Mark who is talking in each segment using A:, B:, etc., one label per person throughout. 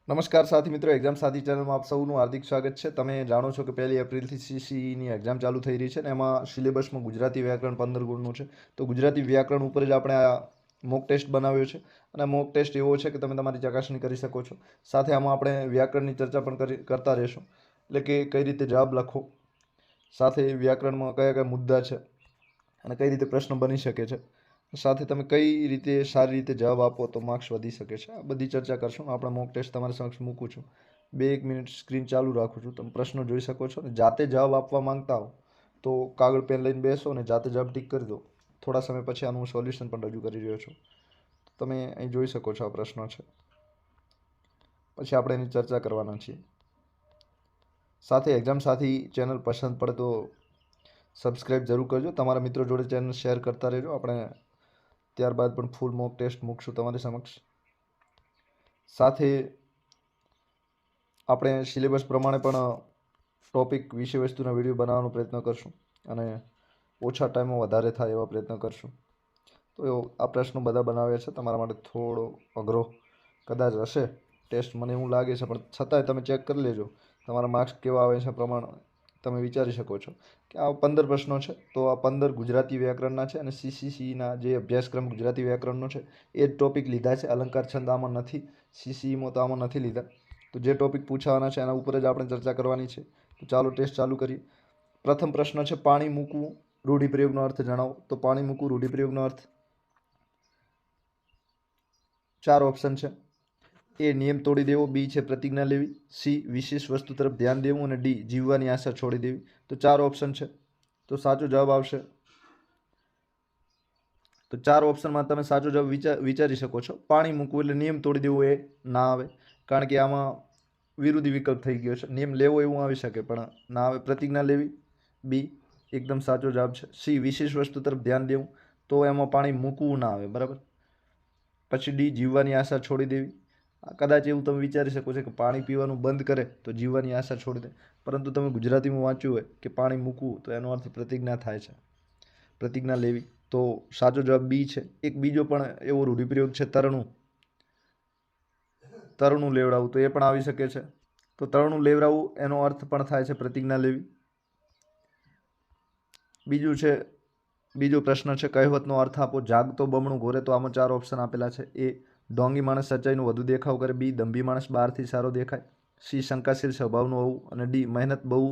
A: નમસ્કાર સાથી મિત્રો, એક્ઝામ સાથી ચેનલમાં આપ સૌનું હાર્દિક સ્વાગત છે. તમે જાણો છો કે 1 એપ્રિલથી સીસીઈની એક્ઝામ ચાલુ થઈ રહી છે ને એમાં સિલેબસમાં ગુજરાતી વ્યાકરણ 15 ગુણનું છે. તો ગુજરાતી વ્યાકરણ ઉપર જ આપણે આ મોક ટેસ્ટ બનાવ્યો છે અને મોક ટેસ્ટ એવો છે કે તમે તમારી ચકાસણી કરી શકો છો. સાથે આમાં આપણે વ્યાકરણની ચર્ચા પણ કરતા રહેશું, એટલે કે કઈ રીતે જવાબ લખો, સાથે વ્યાકરણમાં કયા કયા મુદ્દા છે અને કઈ રીતે પ્રશ્ન બની શકે છે, સાથે તમે કઈ રીતે સારી રીતે જવાબ આપો તો માર્ક્સ વધી શકે છે. આ બધી ચર્ચા કરશું. આપણે મોક ટેસ્ટ તમારી સમક્ષ મૂકું છું. 1 મિનિટ સ્ક્રીન ચાલુ રાખું છું. તમે પ્રશ્નો જોઈ શકો છો ને જાતે જવાબ આપવા માંગતા હો તો કાગળ પેન લઈને બેસો અને જાતે જવાબ ટીક કરી દો. થોડા સમય પછી આનું સોલ્યુશન પણ રજૂ કરી રહ્યો છું. તમે અહીં જોઈ શકો છો આ પ્રશ્નો છે. પછી આપણે એની ચર્ચા કરવાના છીએ. સાથે એક્ઝામ સાથી ચેનલ પસંદ પડે તો સબસ્ક્રાઈબ જરૂર કરજો. તમારા મિત્રો જોડે ચેનલ શેર કરતા રહેજો. આપણે ત્યારબાદ પણ ફૂલ મોક ટેસ્ટ મૂકશું તમારી સમક્ષ. સાથે આપણે સિલેબસ પ્રમાણે પણ ટોપિક વિષય વસ્તુના વિડીયો બનાવવાનો પ્રયત્ન કરશું અને ઓછા ટાઈમમાં વધારે થાય એવા પ્રયત્ન કરશું. તો આ પ્રશ્નો બધા બનાવ્યા છે. તમારા માટે થોડો અઘરો કદાચ હશે ટેસ્ટ, મને એવું લાગે છે, પણ છતાંય તમે ચેક કરી લેજો. તમારા માર્ક્સ કેવા આવે છે પ્રમાણે તમે વિચારી શકો છો કે આ 15 પ્રશ્નો છે. તો આ 15 ગુજરાતી વ્યાકરણના છે અને સીસીસીના જે અભ્યાસક્રમ ગુજરાતી વ્યાકરણનો છે એ જ ટોપિક લીધા છે. અલંકાર છંદ આમાં નથી, સીસીઈમાં તો આમાં નથી લીધા. તો જે ટોપિક પૂછાવાના છે એના ઉપર જ આપણે ચર્ચા કરવાની છે. તો ચાલો ટેસ્ટ ચાલુ કરીએ. પ્રથમ પ્રશ્ન છે, પાણી મૂકવું રૂઢિપ્રયોગનો અર્થ જણાવો. તો પાણી મૂકવું રૂઢિપ્રયોગનો અર્થ 4 ઓપ્શન છે. એ નિયમ તોડી દેવો, બી છે પ્રતિજ્ઞા લેવી, સી વિશેષ વસ્તુ તરફ ધ્યાન દેવું અને ડી જીવવાની આશા છોડી દેવી. તો 4 ઓપ્શન છે. તો સાચો જવાબ આવશે. તો 4 ઓપ્શનમાં તમે સાચો જવાબ વિચારી શકો છો. પાણી મૂકવું એટલે નિયમ તોડી દેવું એ ના આવે, કારણ કે આમાં વિરોધી વિકલ્પ થઈ ગયો છે. નિયમ લેવો એવું આવી શકે પણ ના આવે. પ્રતિજ્ઞા લેવી બી એકદમ સાચો જવાબ છે. સી વિશેષ વસ્તુ તરફ ધ્યાન દેવું, તો એમાં પાણી મૂકવું ના આવે, બરાબર. પછી ડી જીવવાની આશા છોડી દેવી. કદાચ એવું તમે વિચારી શકો છો કે પાણી પીવાનું બંધ કરે તો જીવવાની આશા છોડી દે, પરંતુ તમે ગુજરાતીમાં વાંચ્યું હોય કે પાણી મૂકવું તો એનો અર્થ પ્રતિજ્ઞા થાય છે, પ્રતિજ્ઞા લેવી. તો સાચો જવાબ બી છે. એક બીજો પણ એવો રૂઢિપ્રયોગ છે, તરણું લેવડાવવું, તો એ પણ આવી શકે છે. તો તરણું લેવડાવવું એનો અર્થ પણ થાય છે પ્રતિજ્ઞા લેવી. બીજો પ્રશ્ન છે, કહેવતનો અર્થ આપો. જાગતો બમણું ઘોરે, તો આમાં 4 ઓપ્શન આપેલા છે. એ ઢોંગી માણસ સચ્ચાઈનો વધુ દેખાવ કરે, બી દંભી માણસ બહારથી સારો દેખાય, સી શંકાશીલ સ્વભાવનું હોવું અને ડી મહેનત બહુ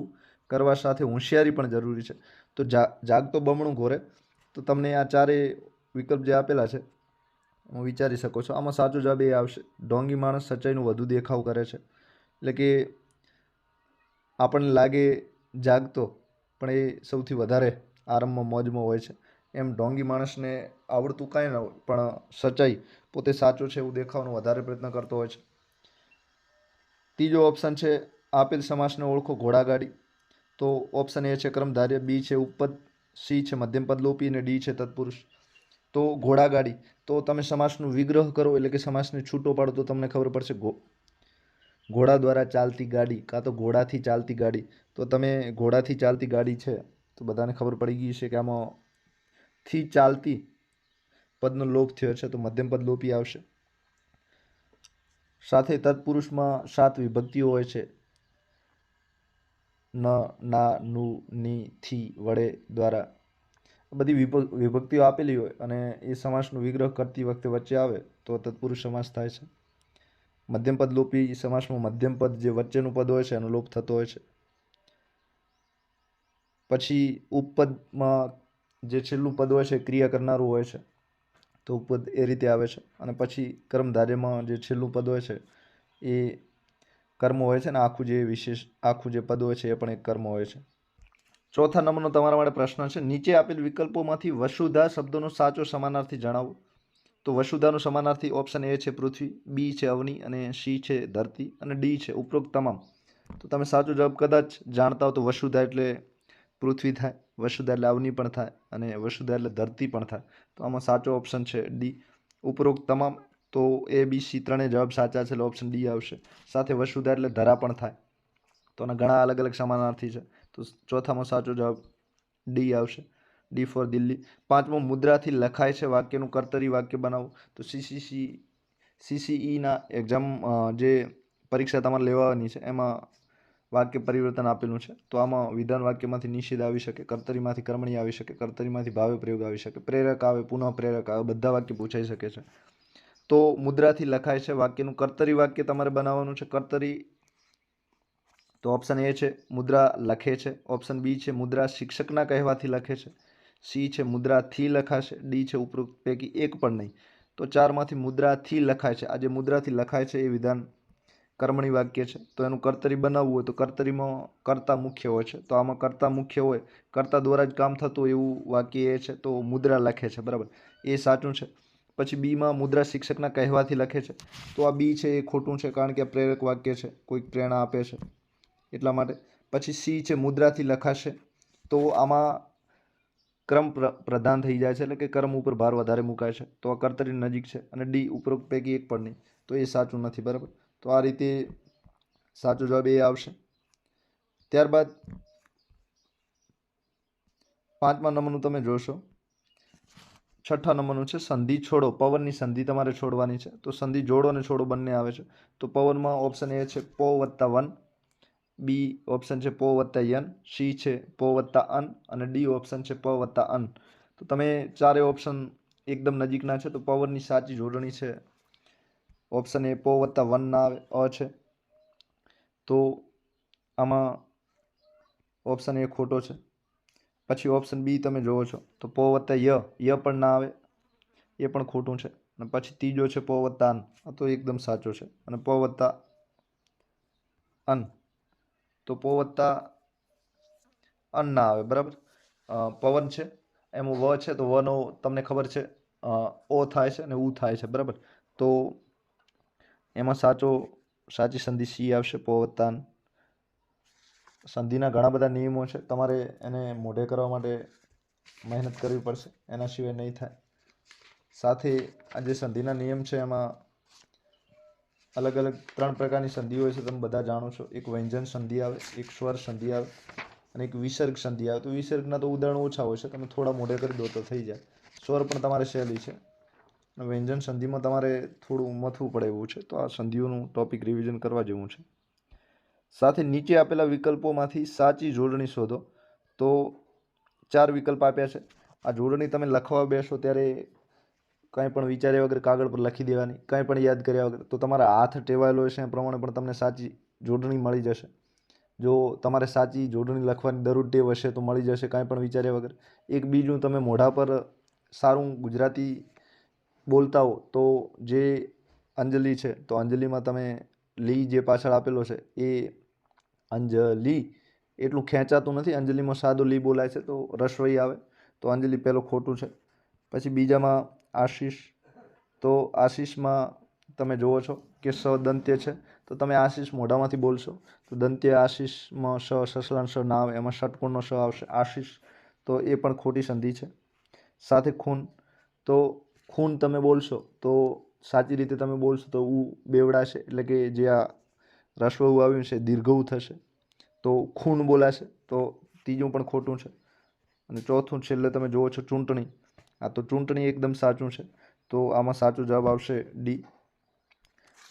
A: કરવા સાથે હોશિયારી પણ જરૂરી છે. તો જાગતો બમણું ઘોરે, તો તમને આ ચારેય વિકલ્પ જે આપેલા છે હું વિચારી શકો છો. આમાં સાચો જવાબ એ આવશે, ઢોંગી માણસ સચ્ચાઈનું વધુ દેખાવ કરે છે. એટલે કે આપણને લાગે જાગતો પણ એ સૌથી વધારે આરામમાં મોજમાં હોય છે. એમ ઢોંગી માણસને આવડતું કાંઈ ન હોય પણ સચ્ચાઈ પોતે સાચો છે એવું દેખાવાનો વધારે પ્રયત્ન કરતો હોય છે. ત્રીજો ઓપ્શન છે, આપેલ સમાસને ઓળખો. ઘોડાગાડી, તો ઓપ્શન એ છે કર્મધારય, બી છે ઉપપદ, સી છે મધ્યમપદ લોપી અને ડી છે તત્પુરુષ. તો ઘોડાગાડી, તો તમે સમાસનું વિગ્રહ કરો એટલે કે સમાસને છૂટો પાડો તો તમને ખબર પડશે. ઘોડા દ્વારા ચાલતી ગાડી કાં તો ઘોડાથી ચાલતી ગાડી. તો તમે ઘોડાથી ચાલતી ગાડી છે તો બધાને ખબર પડી ગઈ છે કે આમાં થી ચાલતી પદનો લોપ થયો છે, તો મધ્યમ પદ લોપી આવશે. સાથે તત્પુરુષમાં 7 વિભક્તિઓ હોય છે, ન, ના, નું, ની, થી, વડે, દ્વારા. બધી વિભક્તિઓ આપેલી હોય અને એ સમાસનો વિગ્રહ કરતી વખતે વચ્ચે આવે તો તત્પુરુષ સમાસ થાય છે. મધ્યમ પદ લોપી સમાસમાં મધ્યમ પદ જે વચ્ચેનું પદ હોય છે એનો લોપ થતો હોય છે. પછી ઉપપદમાં જે છેલ્લું પદ હોય છે ક્રિયા કરનારું હોય છે, તો ઉપપદ એ રીતે આવે છે. અને પછી કર્મધારયમાં જે છેલ્લું પદ હોય છે એ કર્મ હોય છે ને આખું જે પદ હોય છે એ પણ એક કર્મ હોય છે. ચોથા નંબરનો તમારા માટે પ્રશ્ન છે, નીચે આપેલ વિકલ્પોમાંથી વસુધા શબ્દનો સાચો સમાનાર્થી જણાવો. તો વસુધાનો સમાનાર્થી ઓપ્શન એ છે પૃથ્વી, બી છે અવની અને સી છે ધરતી અને ડી છે ઉપરોક્ત તમામ. તો તમે સાચો જવાબ કદાચ જાણતા હો તો વસુધા એટલે પૃથ્વી થાય, વસુધા એટલે અવની પણ થાય અને વસુધા એટલે ધરતી પણ થાય. તો આમાં સાચો ઓપ્શન છે ડી ઉપરોક્ત તમામ. તો એ બી સી ત્રણેય જવાબ સાચા છે એટલે ઓપ્શન ડી આવશે. સાથે વસુધા એટલે ધરા પણ થાય, તો આના ઘણા અલગ અલગ સમાનાર્થી છે. તો ચોથામાં સાચો જવાબ ડી આવશે, ડી ફોર દિલ્હી. પાંચમો, મુદ્રાથી લખાય છે વાક્યનું કર્તરી વાક્ય બનાવો. તો સીસીઈના એક્ઝામ જે પરીક્ષા તમારે લેવાની છે એમાં વાક્ય પરિવર્તન આપેલું છે, તો આમાં વિધાન વાક્યમાંથી નિષેધ આવી શકે, કર્તરીમાંથી કર્મણી આવી શકે, કર્તરીમાંથી ભાવે પ્રયોગ આવી શકે, પ્રેરક આવે, પુનઃ પ્રેરક આવે, બધા વાક્ય પૂછાઈ શકે છે. તો મુદ્રાથી લખાય છે વાક્યનું કર્તરી વાક્ય તમારે બનાવવાનું છે. કર્તરી તો ઓપ્શન એ છે મુદ્રા લખે છે, ઓપ્શન બી છે મુદ્રા શિક્ષકના કહેવાથી લખે છે, સી છે મુદ્રાથી લખાશે, ડી છે ઉપરોક્ત પૈકી એક પણ નહીં. તો ચારમાંથી મુદ્રાથી લખાય છે. આ જે મુદ્રાથી લખાય છે એ વિધાન કર્મણી વાક્ય છે. તો એનું કર્તરી બનાવવું હોય તો કર્તરીમાં કર્તા મુખ્ય હોય છે, તો આમાં કર્તા મુખ્ય હોય, કર્તા દ્વારા જ કામ થતું એવું વાક્ય એ છે, તો મુદ્રા લખે છે. બરાબર, એ સાચું છે. પછી બીમાં મુદ્રા શિક્ષકના કહેવાથી લખે છે, તો આ બી છે એ ખોટું છે, કારણ કે આ પ્રેરક વાક્ય છે, કોઈક પ્રેરણા આપે છે એટલા માટે. પછી સી છે મુદ્રાથી લખાશે, તો આમાં ક્રમ પ્રધાન થઈ જાય છે, એટલે કે કર્મ ઉપર ભાર વધારે મુકાય છે, તો આ કર્તરી નજીક છે. અને ડી ઉપરોક્ત પૈકી એક પણ નહીં, તો એ સાચું નથી. બરાબર, તો આ રીતે સાચો જવાબ એ આવશે. ત્યારબાદ 5મા નંબરનું તમે જોશો, 6ઠ્ઠા નંબરનું છે સંધિ છોડો. પવનની સંધિ તમારે છોડવાની છે, તો સંધિ જોડો અને છોડો બંને આવે છે. તો પવનમાં ઓપ્શન એ છે પો વત્તા વન, બી ઓપ્શન છે પો વત્તા યન, સી છે પો વત્તા અન, અને ડી ઓપ્શન છે પ વત્તા અન. તો તમે ચારે ઓપ્શન એકદમ નજીકના છે. તો પવનની સાચી જોડણી છે ઓપ્શન એ પો વત્તા વન ના આવે, અ છે. તો આમાં ઓપ્શન એ ખોટો છે. પછી ઓપ્શન બી તમે જોવો છો તો પો વત્તા ય પણ ના આવે, એ પણ ખોટું છે. અને પછી ત્રીજો છે પો વત્તા અન, આ તો એકદમ સાચો છે. અને પો વત્તા અન, તો પો વત્તા અન ના આવે. બરાબર, પવન છે એમાં વ છે, તો વનો તમને ખબર છે ઓ થાય છે અને ઉ થાય છે. બરાબર, તો એમાં સાચી સંધિ સી આવશે, પો વત્તા અન. સંધિના ઘણા બધા નિયમો છે, તમારે એને મોઢે કરવા માટે મહેનત કરવી પડશે, એના સિવાય નહીં થાય. સાથે આ જે સંધિના નિયમ છે એમાં અલગ અલગ 3 પ્રકારની સંધિ હોય છે, તમે બધા જાણો છો. એક વ્યંજન સંધિ આવે, એક સ્વર સંધિ આવે, અને એક વિસર્ગ સંધિ આવે. તો વિસર્ગના તો ઉદાહરણો ઓછા હોય છે, તમે થોડા મોઢે કરી દો તો થઈ જાય. સ્વર પણ તમારે સહેલી છે. વ્યંજન સંધિમાં તમારે થોડું મથવું પડે એવું છે, તો આ સંધિઓનું ટોપિક રિવિઝન કરવા જેવું છે. સાથે નીચે આપેલા વિકલ્પોમાંથી સાચી જોડણી શોધો. તો 4 વિકલ્પ આપ્યા છે. આ જોડણી તમે લખવા બેસો ત્યારે કંઈ પણ વિચાર્યા વગર કાગળ પર લખી દેવાની, કંઈ પણ યાદ કર્યા વગર. તો તમારા હાથ ટેવાયેલો હશે એ પ્રમાણે પણ તમને સાચી જોડણી મળી જશે. જો તમારે સાચી જોડણી લખવાની દરરોજ ટેવ હશે તો મળી જશે, કાંઈ પણ વિચાર્યા વગર. એક બીજું, તમે મોઢા પર સારું ગુજરાતી બોલતા હો તો જે અંજલિ છે, તો અંજલિમાં તમે લી જે પાછળ આપેલો છે એ અંજલિ એટલું ખેંચાતું નથી. અંજલિમાં સાદો લી બોલાય છે, તો રસવઈ આવે, તો અંજલિ પહેલો ખોટું છે. પછી બીજામાં આશીષ, તો આશીષમાં તમે જુઓ છો કે સ દંત્ય છે, તો તમે આશીષ મોઢામાંથી બોલશો તો દંત્ય આશીષમાં સસલાન સ ના આવે, એમાં ષટકોણનો સ આવશે આશીષ, તો એ પણ ખોટી સંધિ છે. સાથે ખૂન, તો ખૂન તમે બોલશો તો સાચી રીતે તમે બોલશો તો ઉ બેવડાશે, એટલે કે જે આ રસ્વ ઉ આવ્યું છે દીર્ઘ ઉ થશે, તો ખૂન બોલાશે, તો ત્રીજું પણ ખોટું છે. અને ચોથું છેલ્લે તમે જુઓ છો ચૂંટણી, આ તો ચૂંટણી એકદમ સાચું છે, તો આમાં સાચો જવાબ આવશે ડી.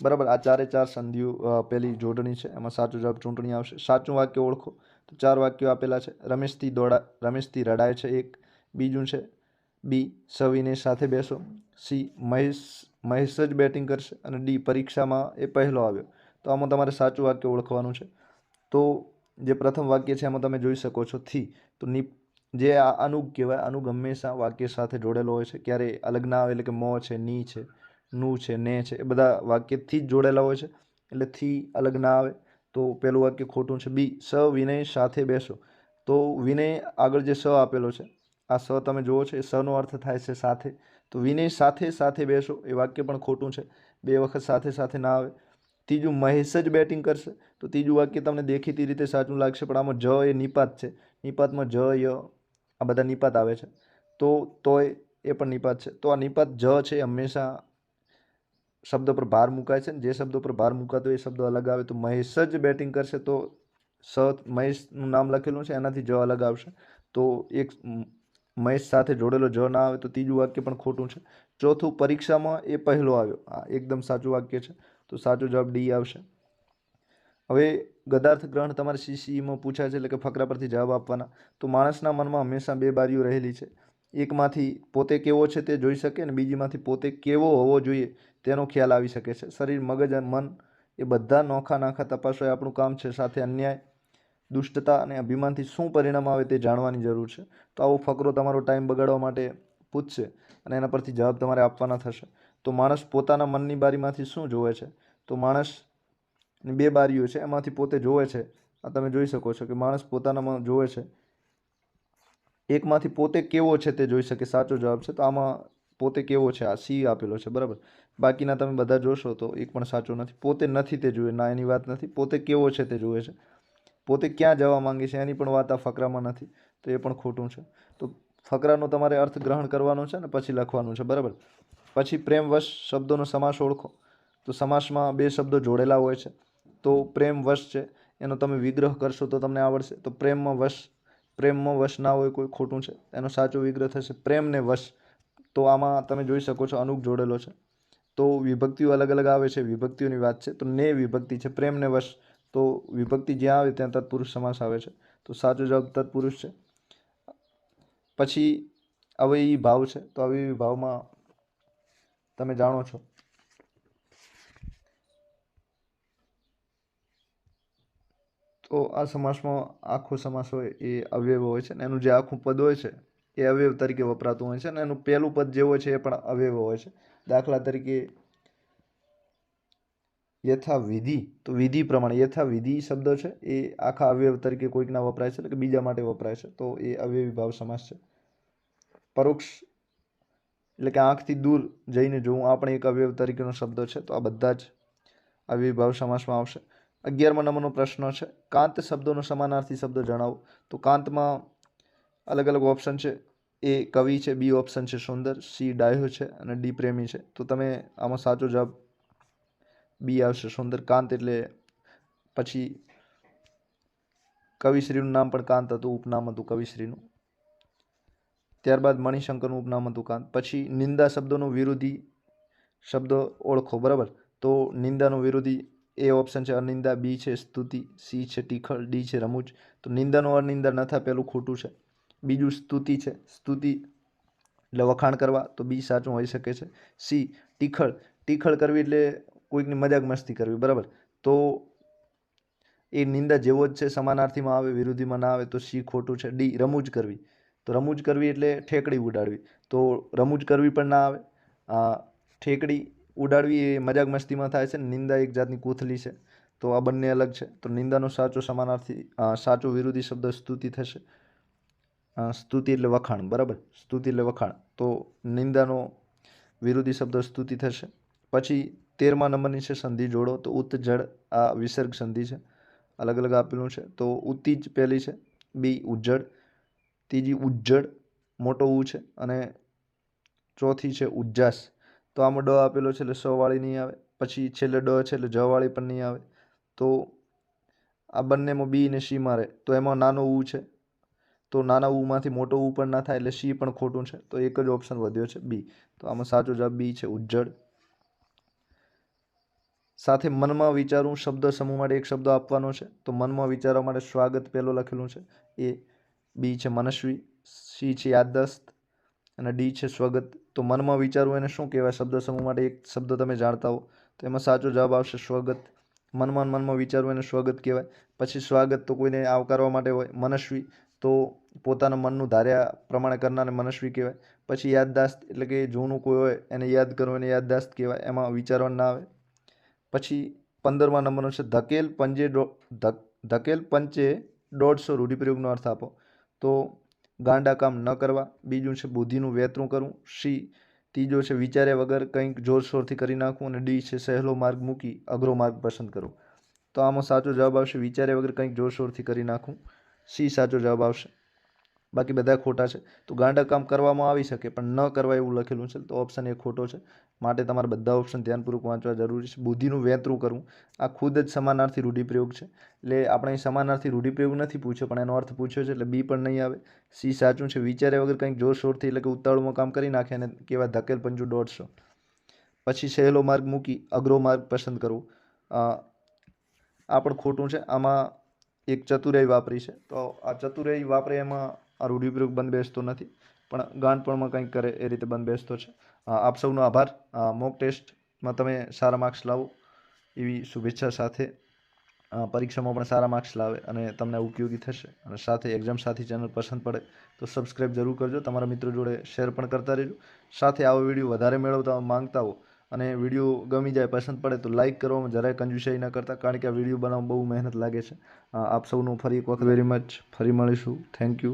A: બરાબર, આ 4 સંધિઓ પેલી જોડણી છે, એમાં સાચો જવાબ ચૂંટણી આવશે. સાચું વાક્ય ઓળખો, તો 4 વાક્યો આપેલા છે. રમેશથી રડાય છે, એક. બીજું છે બી સવિને સાથે બેસો, સી મહેશ જ બેટિંગ કરશે, અને ડી પરીક્ષામાં એ પહેલો આવ્યો. તો આમાં તમારે સાચું વાક્ય ઓળખવાનું છે. તો જે પ્રથમ વાક્ય છે એમાં તમે જોઈ શકો છો થી, તો જે આ અનુગ કહેવાય, અનુગ હંમેશા વાક્ય સાથે જોડેલો હોય છે, ક્યારેય અલગ ના આવે. એટલે કે મો છે, ની છે, નું છે, ને છે, એ બધા વાક્યથી જ જોડેલા હોય છે, એટલે થી અલગ ના આવે. તો પેલું વાક્ય ખોટું છે. બી સવિનય સાથે બેસો, તો વિનય આગળ જે સ આપેલો છે, આ સ તમે જુઓ છો એ સનો અર્થ થાય છે સાથે, તો વિનય સાથે બેસો એ વાક્ય પણ ખોટું છે. 2 વખત સાથે ના આવે. ત્રીજું મહેશ જ બેટિંગ કરશે, તો ત્રીજું વાક્ય તમને દેખીતી રીતે સાચું લાગશે, પણ આમાં જ એ નિપાત છે. નિપાતમાં જ ય આ બધા નિપાત આવે છે, તો તોય એ પણ નિપાત છે. તો આ નિપાત જ છે હંમેશા શબ્દ પર ભાર મુકાય છે, જે શબ્દો પર ભાર મુકાતો એ શબ્દ અલગ આવે. તો મહેશ જ બેટિંગ કરશે, તો મહેશનું નામ લખેલું છે એનાથી જ અલગ આવશે, તો એક મહેશ સાથે જોડેલો જ ના આવે, તો ત્રીજું વાક્ય પણ ખોટું છે. ચોથું પરીક્ષામાં એ પહેલો આવ્યો, આ એકદમ સાચું વાક્ય છે, તો સાચો જવાબ ડી આવશે. હવે ગદાર્થ ગ્રહણ તમારે CCEમાં પૂછાય છે, એટલે કે ફકરા પરથી જવાબ આપવાના. તો માણસના મનમાં હંમેશા બે બારીઓ રહેલી છે. એકમાંથી પોતે કેવો છે તે જોઈ શકે, અને બીજીમાંથી પોતે કેવો હોવો જોઈએ તેનો ખ્યાલ આવી શકે છે. શરીર, મગજ અને મન એ બધા નોખા નાખા તપાસવા એ આપણું કામ છે. સાથે અન્યાય, દુષ્ટતા અને અભિમાનથી શું પરિણામ આવે તે જાણવાની જરૂર છે. તો આવો ફકરો તમારો ટાઈમ બગાડવા માટે પૂછશે અને એના પરથી જવાબ તમારે આપવાના થશે. તો માણસ પોતાના મનની બારીમાંથી શું જોવે છે? તો માણસની બે બારીઓ છે, એમાંથી પોતે જોવે છે. આ તમે જોઈ શકો છો કે માણસ પોતાનામાં જોવે છે. એકમાંથી પોતે કેવો છે તે જોઈ શકે, સાચો જવાબ છે. તો આમાં પોતે કેવો છે આ C આપેલો છે, બરાબર. બાકીના તમે બધા જોશો તો એક પણ સાચો નથી. પોતે નથી તે જુએ, ના, એની વાત નથી. પોતે કેવો છે તે જુએ છે. પોતે ક્યાં જવા માંગે છે એની પણ વાત આ ફકરામાં નથી, તો એ પણ ખોટું છે. તો ફકરાનો તમારે અર્થ ગ્રહણ કરવાનો છે ને પછી લખવાનું છે, બરાબર. પછી પ્રેમવશ શબ્દોનો સમાસ ઓળખો. તો સમાસમાં બે શબ્દો જોડેલા હોય છે. તો પ્રેમવશ છે એનો તમે વિગ્રહ કરશો તો તમને આવડશે. તો પ્રેમમાં વશ ના હોય કોઈ, ખોટું છે. એનો સાચો વિગ્રહ થશે પ્રેમને વશ. તો આમાં તમે જોઈ શકો છો અનુક જોડેલો છે. તો વિભક્તિઓ અલગ અલગ આવે છે, વિભક્તિઓની વાત છે. તો ને વિભક્તિ છે, પ્રેમને વશ. તો વિભક્તિ જ્યાં આવે ત્યાં તત્પુરુષ સમાસ આવે છે. તો સાચો જવાબ તત્પુરુષ છે. પછી અવયવી ભાવ છે. તો અવયવી ભાવમાં તમે જાણો છો તો આ સમાસમાં આખો સમાસ હોય એ અવયવ હોય છે, અને એનું જે આખું પદ હોય છે એ અવયવ તરીકે વપરાતું હોય છે, અને એનું પહેલું પદ જે હોય છે એ પણ અવયવ હોય છે. દાખલા તરીકે યથાવિધિ, તો વિધિ પ્રમાણે યથાવિધિ શબ્દ છે એ આખા અવયવ તરીકે કોઈકના વપરાય છે, એટલે કે બીજા માટે વપરાય છે. તો એ અવયવી ભાવ સમાસ છે. પરોક્ષ એટલે કે આંખથી દૂર જઈને જોવું, આ પણ એક અવયવ તરીકેનો શબ્દ છે. તો આ બધા જ અવયવી ભાવ સમાસમાં આવશે. 11મા નંબરનો પ્રશ્ન છે, કાંત શબ્દોનો સમાનાર્થી શબ્દ જણાવો. તો કાંતમાં અલગ અલગ ઓપ્શન છે. A કવિ છે, B ઓપ્શન છે સુંદર, C ડાહ્યો છે, અને D પ્રેમી છે. તો તમે આમાં સાચો જવાબ B આવશે, સુંદર. કાંત એટલે પછી કવિશ્રીનું નામ પણ કાંત હતું, ઉપનામ હતું કવિશ્રીનું. ત્યારબાદ મણિશંકરનું ઉપનામ હતું કાંત. પછી નિંદા શબ્દોનો વિરોધી શબ્દ ઓળખો, બરાબર. તો નિંદાનો વિરોધી A ઓપ્શન છે અનિંદા, B છે સ્તુતિ, C છે ટીખળ, D છે રમૂજ. તો નિંદાનો અનિંદા ન થાય, પહેલું ખોટું છે. બીજું સ્તુતિ છે, સ્તુતિ એટલે વખાણ કરવા, તો B સાચું હોઈ શકે છે. C ટીખળ કરવી એટલે કોઈકની મજાક મસ્તી કરવી, બરાબર. તો એ નિંદા જેવો જ છે, સમાનાર્થીમાં આવે, વિરોધીમાં ના આવે, તો C ખોટું છે. D રમૂજ કરવી, તો રમૂજ કરવી એટલે ઠેકડી ઉડાડવી, તો રમૂજ કરવી પણ ના આવે. ઠેકડી ઉડાડવી એ મજાક મસ્તીમાં થાય છે, નિંદા એક જાતની કોથલી છે. તો આ બંને અલગ છે. તો નિંદાનો સાચો સમાનાર્થી સાચો વિરોધી શબ્દ સ્તુતિ થશે. સ્તુતિ એટલે વખાણ, બરાબર. સ્તુતિ એટલે વખાણ. તો નિંદાનો વિરોધી શબ્દ સ્તુતિ થશે. પછી 13મા નંબરની છે સંધિ જોડો. તો ઉત્તજડ આ વિસર્ગ સંધિ છે, અલગ અલગ આપેલું છે. તો ઉત્તીજ પહેલી છે, B ઉજ્જડ, ત્રીજી ઉજ્જડ મોટો ઉ છે, અને ચોથી છે ઉજ્જાસ. તો આમાં ડ આપેલો છે એટલે સ વાળી નહીં આવે. પછી છેલ્લે ડ છે એટલે જ વાળી પણ નહીં આવે. તો આ બંનેમાં બી અને સી મારે, તો એમાં નાનો ઉ છે, તો નાના ઉમાંથી મોટો ઉ પણ ના થાય, એટલે સી પણ ખોટું છે. તો એક જ ઓપ્શન વધ્યો છે બી. તો આમાં સાચો જવાબ બી છે, ઉજ્જડ. સાથે મનમાં વિચારવું શબ્દ સમૂહ માટે એક શબ્દ આપવાનો છે. તો મનમાં વિચારવા માટે સ્વાગત પહેલો લખેલું છે, એ. બી છે મનસ્વી, સી છે યાદદાસ્ત, અને ડી છે સ્વગત. તો મનમાં વિચારવું એને શું કહેવાય? શબ્દ સમૂહ માટે એક શબ્દ તમે જાણતા હો તો એમાં સાચો જવાબ આવશે સ્વગત. મનમાં વિચારવું એને સ્વગત કહેવાય. પછી સ્વાગત તો કોઈને આવકારવા માટે હોય. મનસ્વી તો પોતાના મનનું ધાર્યા પ્રમાણે કરનારને મનસ્વી કહેવાય. પછી યાદદાસ્ત એટલે કે જૂનું કોઈ હોય એને યાદ કરવું, એને યાદદાસ્ત કહેવાય. એમાં વિચારવાનું ના આવે. પછી 15મા નંબરનો છે ધકેલ પંચે 150 રૂઢિપ્રયોગનો અર્થ આપો. તો ગાંડા કામ ન કરવા. બીજું છે બુદ્ધિનું વેતરું કરવું. સી ત્રીજો છે વિચાર્યા વગર કંઈક જોરશોરથી કરી નાખવું. અને ડી છે સહેલો માર્ગ મૂકી અઘરો માર્ગ પસંદ કરવો. તો આમાં સાચો જવાબ આવશે વિચાર્યા વગર કંઈક જોરશોરથી કરી નાખવું. સી સાચો જવાબ આવશે. બાકી બધા ખોટા છે. તો ગાંડા કામ કરવામાં આવી શકે પણ ન કરવા એવું લખેલું છે, તો ઓપ્શન એ ખોટો છે. માટે તમારે બધા ઓપ્શન ધ્યાનપૂર્વક વાંચવા જરૂરી છે. બુદ્ધિનું વેતરું કરવું આ ખુદ જ સમાનાર્થી રૂઢિપ્રયોગ છે, એટલે આપણે સમાનાર્થી રૂઢિપ્રયોગ નથી પૂછ્યો પણ એનો અર્થ પૂછ્યો છે, એટલે બી પણ નહીં આવે. સી સાચું છે, વિચાર્યા વગર કંઈક જોરશોરથી એટલે કે ઉતાવળમાં કામ કરી નાખે અને કહેવાય ધકેલ પંજું 150. પછી સહેલો માર્ગ મૂકી અઘરો માર્ગ પસંદ કરવો. આ પણ ખોટું છે. આમાં એક ચતુરાઈ વાપરી છે, તો આ ચતુરાઈ વાપરે એમાં આ રૂઢિપ્રયોગ બંધ બેસતો નથી, પણ ગાંડપણમાં કંઈક કરે એ રીતે બંધ બેસતો છે. આપ સૌનો આભાર. મોક ટેસ્ટમાં તમે સારા માર્ક્સ લાવો એવી શુભેચ્છા સાથે પરીક્ષામાં પણ સારા માર્ક્સ લાવે અને તમને ઉપયોગી થશે. અને સાથે એક્ઝામ સાથી ચેનલ પસંદ પડે તો સબસ્ક્રાઈબ જરૂર કરજો. તમારા મિત્રો જોડે શેર પણ કરતા રહેજો. સાથે આવો વિડીયો વધારે મેળવતા માંગતા હો અને વિડીયો ગમી જાય, પસંદ પડે તો લાઇક કરવામાં જરાય કંજૂસાઈ ન કરતા, કારણ કે આ વિડીયો બનાવવામાં બહુ મહેનત લાગે છે. આપ સૌનું ફરી એક વખત વેરી મચ. ફરી મળીશું. Thank you.